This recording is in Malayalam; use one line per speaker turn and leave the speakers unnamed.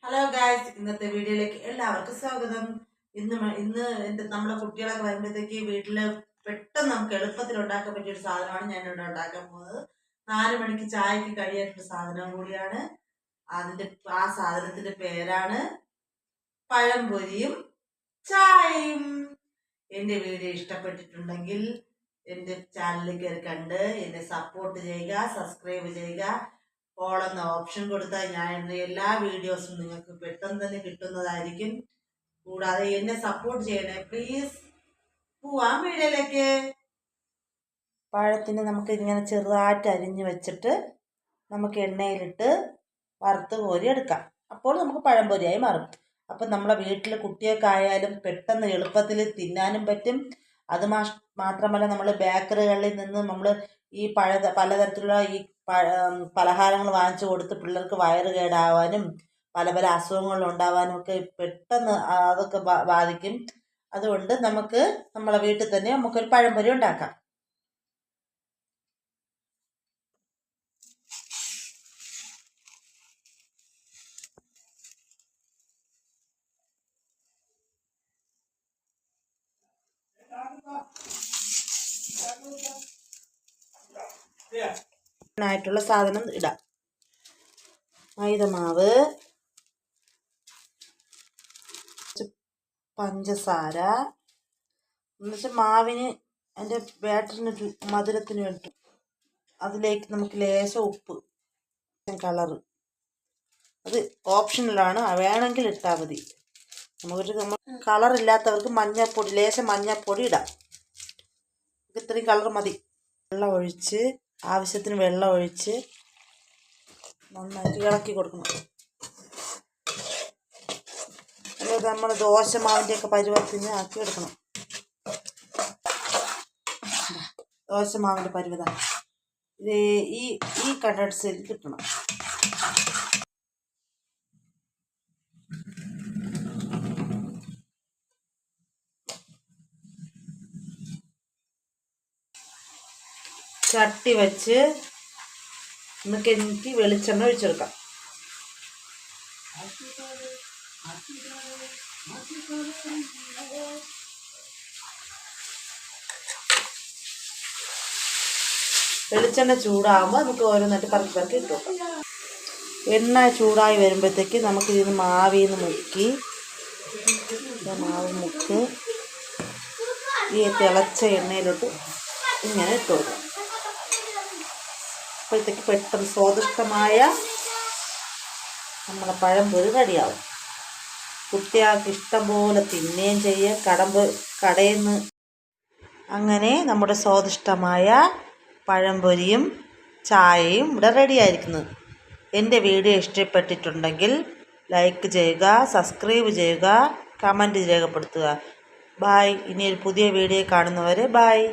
ഹലോ ഗായ്സ്, ഇന്നത്തെ വീഡിയോയിലേക്ക് എല്ലാവർക്കും സ്വാഗതം. ഇന്ന് നമ്മുടെ കുട്ടികളൊക്കെ വരുമ്പോഴത്തേക്ക് വീട്ടിൽ പെട്ടെന്ന് നമുക്ക് എളുപ്പത്തിൽ ഉണ്ടാക്കാൻ പറ്റിയ ഒരു സാധനമാണ് ഞാൻ ഇവിടെ ഉണ്ടാക്കാൻ പോകുന്നത്. 4 മണിക്ക് ചായക്ക് കഴിയാത്തൊരു സാധനം കൂടിയാണ്. ആ സാധനത്തിന്റെ പേരാണ് പഴംപൊരിയും ചായയും. എൻ്റെ വീഡിയോ ഇഷ്ടപ്പെട്ടിട്ടുണ്ടെങ്കിൽ എൻ്റെ ചാനലിൽ കയറി കണ്ട് എന്നെ സപ്പോർട്ട് ചെയ്യുക, സബ്സ്ക്രൈബ് ചെയ്യുക. ഓൾ എന്ന ഓപ്ഷൻ കൊടുത്താൽ ഞാൻ എല്ലാ വീഡിയോസും നിങ്ങൾക്ക് പെട്ടെന്ന് തന്നെ കിട്ടുന്നതായിരിക്കും. കൂടാതെ എന്നെ സപ്പോർട്ട് ചെയ്യണേ പ്ലീസ്. പോവാം വീഡിയോയിലേക്ക്. പഴത്തിന് നമുക്ക് ഇങ്ങനെ ചെറുതായിട്ട് അരിഞ്ഞ് വെച്ചിട്ട് നമുക്ക് എണ്ണയിലിട്ട് വറുത്ത് കോരി എടുക്കാം. അപ്പോൾ നമുക്ക് പഴംപൊരിയായി മാറും. അപ്പം നമ്മളെ വീട്ടിൽ കുട്ടികൾക്കായാലും പെട്ടെന്ന് എളുപ്പത്തിൽ തിന്നാനും പറ്റും. അത് മാത്രമല്ല, നമ്മൾ ബേക്കറികളിൽ നിന്ന് നമ്മൾ ഈ പലതരത്തിലുള്ള ഈ പലഹാരങ്ങൾ വാങ്ങിച്ചു കൊടുത്ത് പിള്ളേർക്ക് വയറ് കേടാവാനും പല പല അസുഖങ്ങൾ ഉണ്ടാവാനും ഒക്കെ പെട്ടെന്ന് അതൊക്കെ ബാധിക്കും. അതുകൊണ്ട് നമുക്ക് നമ്മളെ വീട്ടിൽ തന്നെ നമുക്കൊരു പഴംപൊരി ഉണ്ടാക്കാം. ായിട്ടുള്ള സാധനം ഇടാം. മൈദമാവ്, പഞ്ചസാര, എന്നുവെച്ചാൽ മാവിന് അതിൻ്റെ ബാറ്ററിനൊരു മധുരത്തിന് വേണ്ടി. അതിലേക്ക് നമുക്ക് ലേശം ഉപ്പ്, കളറ്, അത് ഓപ്ഷണലാണ്, വേണമെങ്കിൽ ഇട്ടാൽ മതി. നമ്മൾ കളറില്ലാത്തവർക്ക് മഞ്ഞൾപ്പൊടി, ലേശം മഞ്ഞൾപ്പൊടി ഇടാം. ഇത്രയും കളർ മതി. വെള്ളം ഒഴിച്ച്, ആവശ്യത്തിന് വെള്ളം ഒഴിച്ച് നന്നായിട്ട് ഇളക്കി കൊടുക്കണം. അല്ലാതെ നമ്മൾ ദോശമാവിൻ്റെയൊക്കെ പരുവത്തിന് ആക്കി എടുക്കണം. ദോശമാവിൻ്റെ പരുവത ഇത് ഈ കണ്ടൻസിൽ കിട്ടണം. ചട്ടി വെച്ച് എനിക്ക് വെളിച്ചെണ്ണ ഒഴിച്ചെടുക്കാം. വെളിച്ചെണ്ണ ചൂടാകുമ്പോൾ നമുക്ക് ഓരോന്നായിട്ട് പറക്കി ഇട്ട് വെക്കാം. എണ്ണ ചൂടായി വരുമ്പോഴത്തേക്ക് നമുക്ക് ഇതിന് മാവിന്ന് മുക്കി, മാവ് മുക്കി ഈ തിളച്ച എണ്ണയിലോട്ട് ഇങ്ങനെ ഇട്ട് കൊടുക്കാം. അപ്പോഴത്തേക്ക് പെട്ടെന്ന് സ്വാദിഷ്ടമായ നമ്മുടെ പഴംപൊരി റെഡിയാവും. കുട്ടികൾക്ക് ഇഷ്ടം പോലെ തിന്നുകയും ചെയ്യുക. കടയിൽ നിന്ന് അങ്ങനെ നമ്മുടെ സ്വാദിഷ്ടമായ പഴംപൊരിയും ചായയും ഇവിടെ റെഡിയായിരിക്കുന്നത്. എൻ്റെ വീഡിയോ ഇഷ്ടപ്പെട്ടിട്ടുണ്ടെങ്കിൽ ലൈക്ക് ചെയ്യുക, സബ്സ്ക്രൈബ് ചെയ്യുക, കമൻറ്റ് രേഖപ്പെടുത്തുക. ബായ്. ഇനി ഒരു പുതിയ വീഡിയോ കാണുന്നവരെ ബായ്.